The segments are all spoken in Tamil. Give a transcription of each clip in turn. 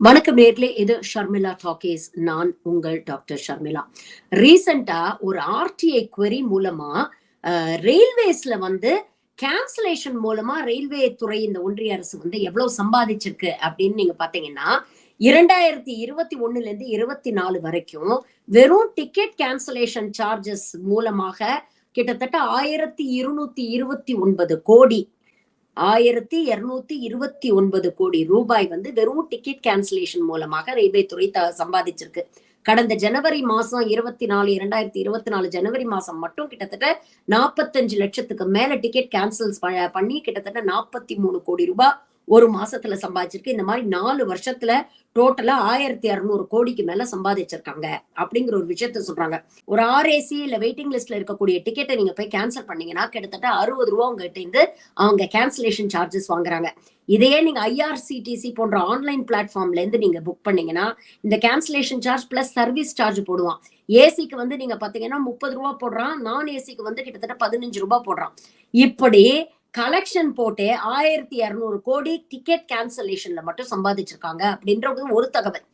வணக்கம் நேர்களே, இது ஷர்மிளா டாக்கீஸ். நான் உங்கள் டாக்டர் ஷர்மிளா. ரீசெண்டா ஒரு ஆர்டிஐ query மூலமா ரயில்வேஸ்ல வந்து கேன்சலேஷன் மூலமா ரயில்வே துறை இந்த ஒன்றிய அரசு வந்து எவ்வளவு சம்பாதிச்சிருக்கு அப்படின்னு நீங்க பாத்தீங்கன்னா 2021 இருந்து 24 வரைக்கும் வெறும் டிக்கெட் கேன்சலேஷன் சார்ஜஸ் மூலமாக கிட்டத்தட்ட 1229 கோடி 1229 கோடி ரூபாய் வந்து வெறும் டிக்கெட் கேன்சலேஷன் மூலமாக ரயில்வே துறை சம்பாதிச்சிருக்கு. கடந்த ஜனவரி மாசம் 2024 ஜனவரி மாசம் மட்டும் கிட்டத்தட்ட 45 லட்சத்துக்கு மேல டிக்கெட் கேன்சல்ஸ் பண்ணி கிட்டத்தட்ட 43 கோடி ரூபாய் ஒரு மாசத்துல சம்பாதிச்சிருக்கு. இந்த மாதிரி 4 வருஷத்துல டோட்டலா 1600 கோடிக்கு மேல சம்பாதிச்சிருக்காங்க அப்படிங்கிற ஒரு விஷயத்த சொல்றாங்க. ஒரு RAC இல்ல வெயிட்டிங் லிஸ்ட்ல இருக்கக்கூடிய டிக்கெட்டை நீங்க போய் கேன்சல் பண்ணீங்கன்னா கிட்டத்தட்ட 60 ரூபாய் உங்ககிட்ட இருந்து அவங்க கேன்சலேஷன் சார்ஜஸ் வாங்குறாங்க. இதையே நீங்க IRCTC போன்ற ஆன்லைன் பிளாட்ஃபார்ம்ல இருந்து நீங்க புக் பண்ணீங்கன்னா இந்த cancellation charge plus service charge போடுவான். ஏசிக்கு வந்து நீங்க பாத்தீங்கன்னா 30 ரூபாய் போடுறான், நான் ஏசிக்கு வந்து கிட்டத்தட்ட 15 ரூபாய் போடுறான். இப்படி கலெக்ஷன் போட்டு 1200 கோடி டிக்கெட் கேன்சலேஷன்ல மட்டும் சம்பாதிச்சிருக்காங்க அப்படின்றது ஒரு தகவல்.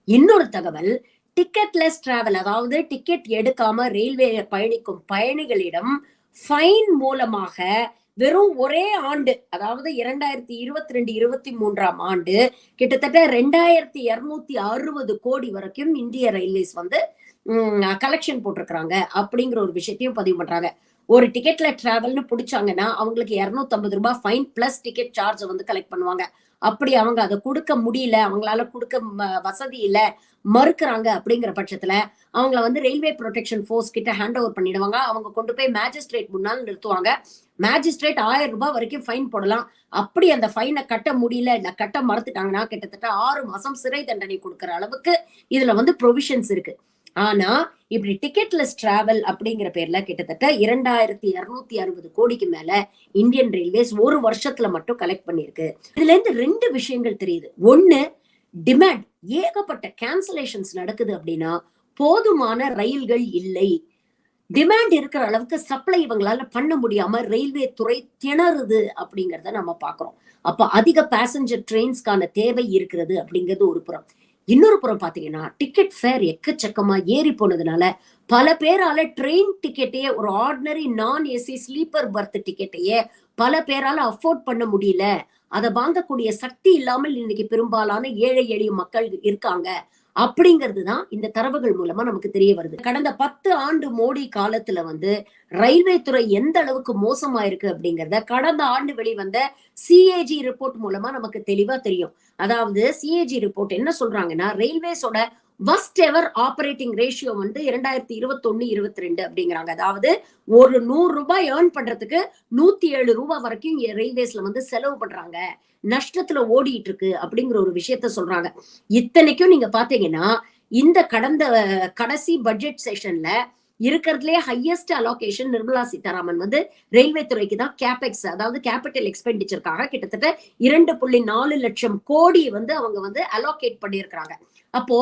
இன்னொரு தகவல், டிக்கெட்லெஸ் டிராவல், அதாவது டிக்கெட் எடுக்காம ரயில்வே பயணிக்கும் பயணிகளிடம் ஃபைன் மூலமாக வெறும் ஒரே ஆண்டு, அதாவது 2022-23 ஆண்டு கிட்டத்தட்ட 2260 கோடி வரைக்கும் இந்திய ரயில்வேஸ் வந்து கலெக்ஷன் போட்டிருக்கிறாங்க அப்படிங்கிற ஒரு விஷயத்தையும் பதிவு பண்றாங்க. ஒரு டிக்கெட்ல டிராவல்னு பிடிச்சாங்கன்னா அவங்களுக்கு 250 ரூபாய் ஃபைன் பிளஸ் டிக்கெட் சார்ஜ் வந்து கலெக்ட் பண்ணுவாங்க. அப்படி அவங்க அதை கொடுக்க முடியல, அவங்களால கொடுக்க வசதி இல்ல, மறுக்கிறாங்க அப்படிங்கிற பட்சத்துல அவங்கள வந்து ரயில்வே ப்ரொடெக்ஷன் ஃபோர்ஸ் கிட்ட ஹேண்ட் ஓவர் பண்ணிடுவாங்க. அவங்க கொண்டு போய் மேஜிஸ்ட்ரேட் முன்னால் நிறுத்துவாங்க. மேஜிஸ்ட்ரேட் 1000 ரூபாய் வரைக்கும் ஃபைன் போடலாம். அப்படி அந்த ஃபைனை கட்ட முடியல, இல்ல கட்ட மறுத்துட்டாங்கன்னா கிட்டத்தட்ட 6 மாசம் சிறை தண்டனை கொடுக்கிற அளவுக்கு இதுல வந்து ப்ரொவிஷன்ஸ் இருக்கு. ஆனா இப்படி டிக்கெட்லெஸ் டிராவல் அப்படிங்கிற பேர்ல கிட்டத்தட்ட 2260 கோடிக்கு மேல இந்தியன் ரயில்வேஸ் ஒரு வருஷத்துல மட்டும் கலெக்ட் பண்ணிருக்கு. இதுல இருந்து 2 விஷயங்கள் தெரியுது. ஒண்ணு, டிமாண்ட், ஏகப்பட்ட கேன்சலேஷன்ஸ் நடக்குது அப்படின்னா போதுமான ரயில்கள் இல்லை. டிமாண்ட் இருக்கிற அளவுக்கு சப்ளை இவங்களால பண்ண முடியாம ரயில்வே துறை திணறுது அப்படிங்கறத நம்ம பாக்குறோம். அப்ப அதிக பேசஞ்சர் ட்ரெயின்ஸ்க்கான தேவை இருக்கிறது அப்படிங்கிறது ஒரு புறம். இன்னொரு புறம் பாத்தீங்கன்னா டிக்கெட் ஃபேர் எக்கச்சக்கமா ஏறி போனதுனால பல பேரால ட்ரெயின் டிக்கெட்டையே, ஒரு ஆர்டினரி நான் ஏசி ஸ்லீப்பர் பர்த் டிக்கெட்டையே பல பேரால அஃபோர்ட் பண்ண முடியல. அதை வாங்கக்கூடிய சக்தி இல்லாமல் இன்னைக்கு பெரும்பாலான ஏழை எளிய மக்கள் இருக்காங்க அப்படிங்கிறது தான் இந்த தரவுகள் மூலமா நமக்கு தெரிய வருது. கடந்த 10 ஆண்டு மோடி காலத்துல வந்து ரயில்வே துறை எந்த அளவுக்கு மோசமா இருக்கு அப்படிங்கறத கடந்த ஆண்டு வெளிவந்த CAG ரிப்போர்ட் மூலமா நமக்கு தெளிவா தெரியும். அதாவது CAG ரிப்போர்ட் என்ன சொல்றாங்கன்னா, ரயில்வேஸோட வர்ஸ்ட் எவர் ஆபரேட்டிங் ரேஷியோ வந்து 2021-22 அப்படிங்கிறாங்க. அதாவது ஒரு 100 ரூபாய் ஏர்ன் பண்றதுக்கு 107 ரூபாய் வரைக்கும் ரயில்வேஸ்ல வந்து செலவு பண்றாங்க, நஷ்டத்துல ஓடிட்டு இருக்கு அப்படிங்கிற ஒரு விஷயத்த சொல்றாங்க. இத்தனைக்கும் நீங்க பாத்தீங்கன்னா இந்த கடந்த கடைசி பட்ஜெட் செஷன்ல இருக்கிறதுலே ஹையஸ்ட் அலோகேஷன் நிர்மலா சீதாராமன் வந்து ரயில்வே துறைக்கு தான் கேபெக்ஸ், அதாவது கேபிட்டல் எக்ஸ்பெண்டிச்சருக்காக கிட்டத்தட்ட 2.4 லட்சம் கோடி வந்து அவங்க வந்து அலோகேட் பண்ணியிருக்கிறாங்க. அப்போ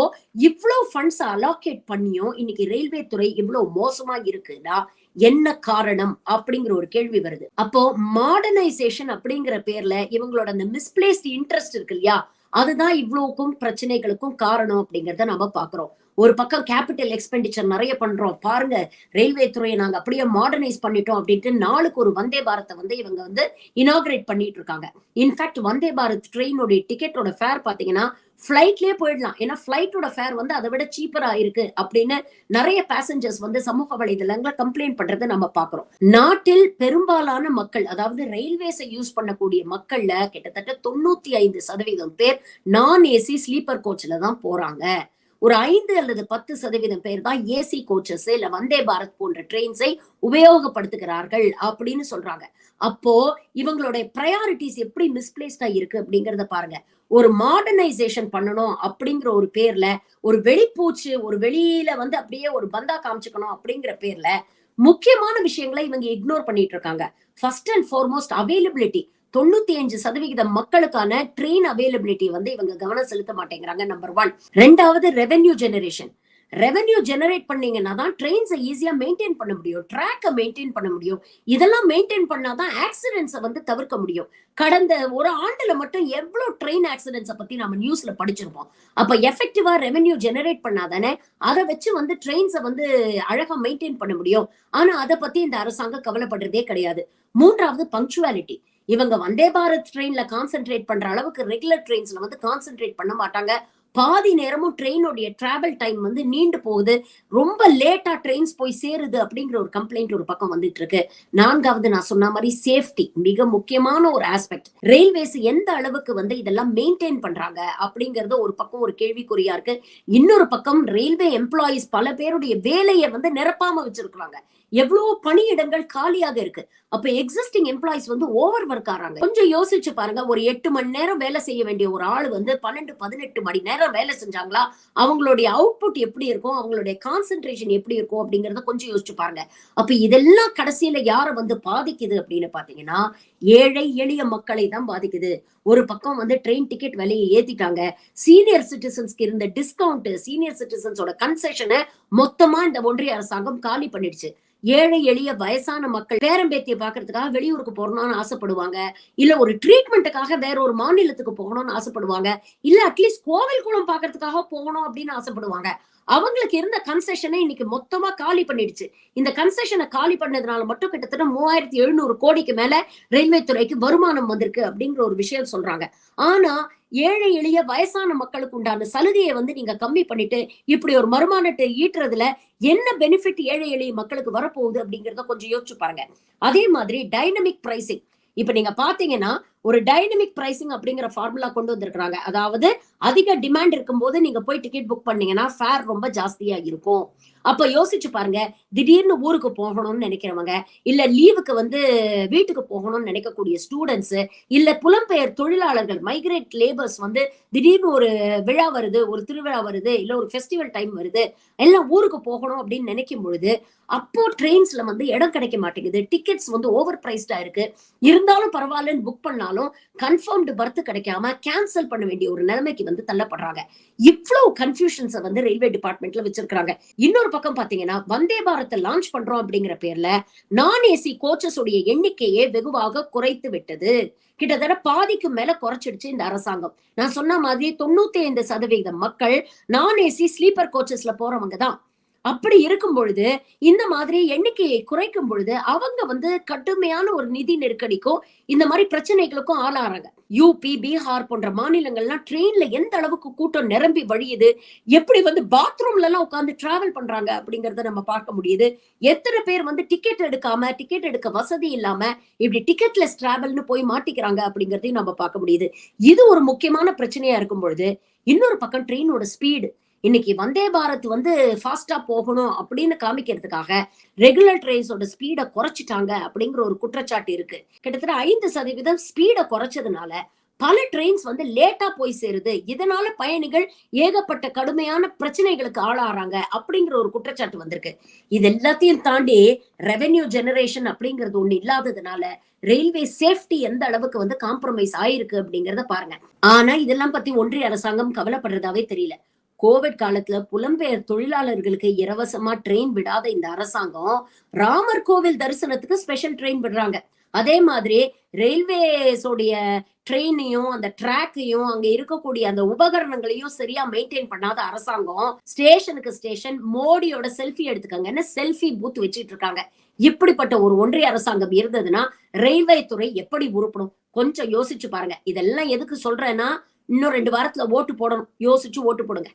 இவ்வளவு ஃபண்ட்ஸ் அலோகேட் பண்ணியும் இன்னைக்கு ரயில்வே துறை இவ்வளவு மோசமா இருக்குன்னா என்ன காரணம் அப்படிங்கிற ஒரு கேள்வி வருது. அப்போ மாடர்னைசேஷன் அப்படிங்கிற பேர்ல இவங்களோட அந்த மிஸ்பிளேஸ்ட் இன்ட்ரெஸ்ட் இருக்கு இல்லையா, அதுதான் இவ்வளவுக்கும் பிரச்சனைகளுக்கும் காரணம் அப்படிங்கறத நம்ம பாக்குறோம். ஒரு பக்கம் கேபிட்டல் எக்ஸ்பெண்டிச்சர் நிறைய பண்றோம் பாருங்க, ரயில்வே துறையை நாங்க அப்படியே மாடர்னைஸ் பண்ணிட்டோம் அப்படின்ட்டு நாளுக்கு ஒரு வந்தே பாரத்தை வந்து இவங்க வந்து இனாகிரேட் பண்ணிட்டு இருக்காங்க. இன்ஃபேக்ட் வந்தே பாரத் ட்ரெயினோட டிக்கெட்டோட ஃபேர் பாத்தீங்கன்னா ஃபிளைட்லயே போயிடலாம். ஏன்னா ஃபிளைட்டோட ஃபேர் வந்து அதை விட சீப்பரா இருக்கு அப்படின்னு நிறைய பேசஞ்சர்ஸ் வந்து சமூக வலைதளங்களை கம்ப்ளைண்ட் பண்றதை நம்ம பாக்குறோம். நாட்டில் பெரும்பாலான மக்கள், அதாவது ரயில்வேஸை யூஸ் பண்ணக்கூடிய மக்கள்ல கிட்டத்தட்ட 95% பேர் நான் ஏசி ஸ்லீப்பர் கோச்ல தான் போறாங்க. ஒரு 5 அல்லது 10% பேர் தான் ஏசி கோச்சஸ் இல்ல வந்தே பாரத் போன்ற ட்ரெயின்ஸை உபயோகப்படுத்துகிறார்கள் அப்படின்னு சொல்றாங்க. அப்போ இவங்களுடைய ப்ரையாரிட்டிஸ் எப்படி மிஸ்பிளேஸ்டா இருக்கு அப்படிங்கறத பாருங்க. ஒரு மாடர்னைசேஷன் பண்ணணும் அப்படிங்கிற ஒரு பேர்ல ஒரு வெளிப்பூச்சு, ஒரு வெளியில வந்து அப்படியே ஒரு பந்தா காமிச்சுக்கணும் அப்படிங்கிற பேர்ல முக்கியமான விஷயங்களை இவங்க இக்னோர் பண்ணிட்டு இருக்காங்க. ஃபர்ஸ்ட் அண்ட் ஃபார்மோஸ்ட் அவைலபிலிட்டி, 95% மக்களுக்கான ட்ரெயின் அவைலபிலிட்டி வந்து இவங்க கவனம் செலுத்த மாட்டேங்கிறாங்க. நம்பர் 1. 2வது ரெவென்யூ ஜெனரேஷன். ரெவென்யூ ஜெனரேட் பண்ணீங்கன்னா தான் ட்ரெயின்ஸை ஈஸியா மெயின்டைன் பண்ண முடியும், ட்ராக்கை மெயின்டைன் பண்ண முடியும். இதெல்லாம் மெயின்டைன் பண்ணாதான் ஆக்சிடென்ட்ஸை வந்து தவிர்க்க முடியும். கடந்த ஒரு ஆண்டுல மட்டும் எவ்வளவு ட்ரெயின் ஆக்சிடென்ட்ஸை பத்தி நம்ம நியூஸ்ல படிச்சிருப்போம். அப்ப எஃபெக்டிவா ரெவென்யூ ஜெனரேட் பண்ணாதானே அதை வச்சு வந்து ட்ரெயின்ஸை வந்து அழகா மெயின்டைன் பண்ண முடியும். ஆனா அதை பத்தி இந்த அரசாங்கம் கவலைப்படுறதே கிடையாது. மூன்றாவது பங்க்சுவாலிட்டி. இவங்க வந்தே பாரத் ட்ரெயின்ல கான்சென்ட்ரேட் பண்ற அளவுக்கு ரெகுலர் ட்ரெயின்ஸ்ல வந்து கான்சென்ட்ரேட் பண்ண மாட்டாங்க. பாதி நேரமும் ட்ரெயினுடைய டிராவல் டைம் வந்து நீண்டு போகுது, ரொம்ப லேட்டா ட்ரெயின்ஸ் போய் சேருது அப்படிங்கிற ஒரு கம்ப்ளைண்ட் ஒரு பக்கம் வந்துட்டு இருக்கு. நான்காவது நான் சொன்ன மாதிரி சேஃப்டி மிக முக்கியமான ஒரு ஆஸ்பெக்ட். ரயில்வேஸ் எந்த அளவுக்கு வந்து இதெல்லாம் மெயின்டைன் பண்றாங்க அப்படிங்கறது ஒரு பக்கம் ஒரு கேள்விக்குறியா இருக்கு. இன்னொரு பக்கம் ரயில்வே எம்ப்ளாயிஸ் பல பேருடைய வேலையை வந்து நிரப்பாம வச்சிருக்காங்க. எவ்வளவு பணியிடங்கள் காலியாக இருக்கு. அப்ப எக்ஸிஸ்டிங் எம்ப்ளாயிஸ் வந்து ஓவர் ஒர்க் ஆறாங்க. கொஞ்சம் யோசிச்சு பாருங்க, ஒரு 8 மணி நேரம் வேலை செய்ய வேண்டிய ஒரு ஆள் வந்து 12-18 மணி நேரம் வேலை செஞ்சாங்களா, அவங்களுடைய அவுட்புட் எப்படி இருக்கும், அவங்களுடைய கான்சென்ட்ரேஷன் எப்படி இருக்கும் அப்படிங்கறத கொஞ்சம் யோசிச்சு பாருங்க. அப்ப இதெல்லாம் கடைசியில யார வந்து பாதிக்குது அப்படின்னு பாத்தீங்கன்னா, ஏழை எளிய மக்களை தான் பாதிக்குது. ஒரு பக்கம் வந்து ட்ரெயின் டிக்கெட் விலையை ஏத்திட்டாங்க. சீனியர் சிட்டிசன்ஸ்க்கு இருந்த டிஸ்கவுண்ட், சீனியர் சிட்டிசன்ஸோட கன்செஷனை மொத்தமா இந்த ஒன்றிய அரசாங்கம் காலி பண்ணிடுச்சு. ஏழை எளிய வயசான மக்கள் பேரம்பேத்தியை பாக்குறதுக்காக வெளியூருக்கு போகணும்னு ஆசைப்படுவாங்க, இல்ல ஒரு ட்ரீட்மெண்ட்டுக்காக வேற ஒரு மாநிலத்துக்கு போகணும்னு ஆசைப்படுவாங்க, இல்ல அட்லீஸ்ட் கோவில் குளம் பாக்குறதுக்காக போகணும் அப்படின்னு ஆசைப்படுவாங்க. அவங்களுக்கு இருந்த கன்செஷனை இன்னைக்கு மொத்தமா காலி பண்ணிடுச்சு. இந்த கன்செஷனை காலி பண்ணதுனால மட்டும் கிட்டத்தட்ட 3700 கோடிக்கு மேல ரயில்வே துறைக்கு வருமானம் வந்திருக்கு அப்படிங்கிற ஒரு விஷயம் சொல்றாங்க. ஆனா ஏழை எளிய வயசான மக்களுக்கு உண்டான சலுகையை வந்து நீங்க கம்மி பண்ணிட்டு இப்படி ஒரு வருமானத்தை ஈட்டுறதுல என்ன பெனிஃபிட் ஏழை எளிய மக்களுக்கு வரப்போகுது அப்படிங்கறத கொஞ்சம் யோசிச்சு பாருங்க. அதே மாதிரி டைனமிக் பிரைசிங். இப்ப நீங்க பாத்தீங்கன்னா ஒரு டைனமிக் பிரைசிங் அப்படிங்கிற ஃபார்முலா கொண்டு வந்திருக்காங்க. அதாவது அதிக டிமாண்ட் இருக்கும்போது நீங்க போய் டிக்கெட் புக் பண்ணீங்கன்னா ஃபேர் ரொம்ப ஜாஸ்தியா இருக்கும். அப்ப யோசிச்சு பாருங்க, திடீர்னு ஊருக்கு போகணும்னு நினைக்கிறவங்க, இல்ல லீவுக்கு வந்து வீட்டுக்கு போகணும்னு நினைக்கக்கூடிய ஸ்டூடெண்ட்ஸ், இல்ல புலம்பெயர் தொழிலாளர்கள் மைக்ரேட் லேபர்ஸ் வந்து திடீர்னு ஒரு விழா வருது, ஒரு திருவிழா வருது, இல்ல ஒரு ஃபெஸ்டிவல் டைம் வருது, எல்லாம் ஊருக்கு போகணும் அப்படின்னு நினைக்கும் பொழுது அப்போ ட்ரெயின்ஸ்ல வந்து இடம் கிடைக்க மாட்டேங்குது. டிக்கெட்ஸ் வந்து ஓவர் பிரைஸ்டா இருக்கு. இருந்தாலும் பரவாயில்லன்னு புக் பண்ணாலும் கன்ஃபர்ம்டு பர்த் கிடைக்காம கேன்சல் பண்ண வேண்டிய ஒரு நிலைமைக்கு வந்து தள்ளப்படுறாங்க. இவ்வளவு கன்ஃபியூஷன்ஸை வந்து ரயில்வே டிபார்ட்மெண்ட்ல வச்சிருக்காங்க. இன்னொரு பக்கம் பாத்தீங்கன்னா வந்தே பாரத்தை லான்ச் பண்றோம் அப்படிங்கிற பேர்ல நான் ஏசி கோச்சஸ் உடைய எண்ணிக்கையே வெகுவாக குறைத்து விட்டது. கிட்டத்தட்ட பாதிக்கு மேல குறைச்சிடுச்சு இந்த அரசாங்கம். நான் சொன்ன மாதிரி 95% மக்கள் நான் ஏசி ஸ்லீப்பர் கோச்சஸ்ல போறவங்க தான். அப்படி இருக்கும் பொழுது இந்த மாதிரி எண்ணிக்கையை குறைக்கும் பொழுது அவங்க வந்து கடுமையான ஒரு நிதி நெருக்கடிக்கும் இந்த மாதிரி பிரச்சனைகளுக்கும் ஆளாறாங்க. யூபி, பீகார் போன்ற மாநிலங்கள்லாம் ட்ரெயின்ல எந்த அளவுக்கு கூட்டம் நிரம்பி வழியுது, எப்படி வந்து பாத்ரூம்ல எல்லாம் உட்கார்ந்து டிராவல் பண்றாங்க அப்படிங்கறத நம்ம பார்க்க முடியுது. எத்தனை பேர் வந்து டிக்கெட் எடுக்காம, டிக்கெட் எடுக்க வசதி இல்லாம இப்படி டிக்கெட்லெஸ் டிராவல்னு போய் மாட்டிக்கிறாங்க அப்படிங்கறதையும் நம்ம பார்க்க முடியுது. இது ஒரு முக்கியமான பிரச்சனையா இருக்கும் பொழுது இன்னொரு பக்கம் ட்ரெயினோட ஸ்பீடு. இன்னைக்கு வந்தே பாரத் வந்து ஃபாஸ்டா போகணும் அப்படின்னு காமிக்கிறதுக்காக ரெகுலர் ட்ரெயின்ஸோட ஸ்பீடை குறைச்சிட்டாங்க அப்படிங்கிற ஒரு குற்றச்சாட்டு இருக்கு. கிட்டத்தட்ட 5% ஸ்பீடை குறைச்சதுனால பல ட்ரெயின்ஸ் வந்து லேட்டா போய் சேருது. இதனால பயணிகள் ஏகப்பட்ட கடுமையான பிரச்சனைகளுக்கு ஆளாறாங்க அப்படிங்கிற ஒரு குற்றச்சாட்டு வந்திருக்கு. இது எல்லாத்தையும் தாண்டி ரெவென்யூ ஜெனரேஷன் அப்படிங்கிறது ஒண்ணு இல்லாததுனால ரயில்வே சேஃப்டி எந்த அளவுக்கு வந்து காம்ப்ரமைஸ் ஆயிருக்கு அப்படிங்கறத பாருங்க. ஆனா இதெல்லாம் பத்தி ஒன்றிய அரசாங்கம் கவலைப்படுறதாவே தெரியல. கோவிட் காலத்துல புலம்பெயர் தொழிலாளர்களுக்கு இலவசமா ட்ரெயின் விடாத இந்த அரசாங்கம் ராமர் கோவில் தரிசனத்துக்கு ஸ்பெஷல் ட்ரெயின் விடுறாங்க. அதே மாதிரி ரயில்வேஸோடைய ட்ரெயினையும் அந்த ட்ராக்கையும் அங்க இருக்கக்கூடிய அந்த உபகரணங்களையும் சரியா மெயின்டைன் பண்ணாத அரசாங்கம் ஸ்டேஷனுக்கு ஸ்டேஷன் மோடியோட செல்ஃபி எடுத்துக்கங்கன்னு செல்ஃபி பூத் வச்சிட்டு இருக்காங்க. இப்படிப்பட்ட ஒரு ஒன்றிய அரசாங்கம் இருந்ததுன்னா ரயில்வே துறை எப்படி உருப்படும்? கொஞ்சம் யோசிச்சு பாருங்க. இதெல்லாம் எதுக்கு சொல்றேன்னா, இன்னும் 2 வாரத்துல ஓட்டு போடணும். யோசிச்சு ஓட்டு போடுங்க.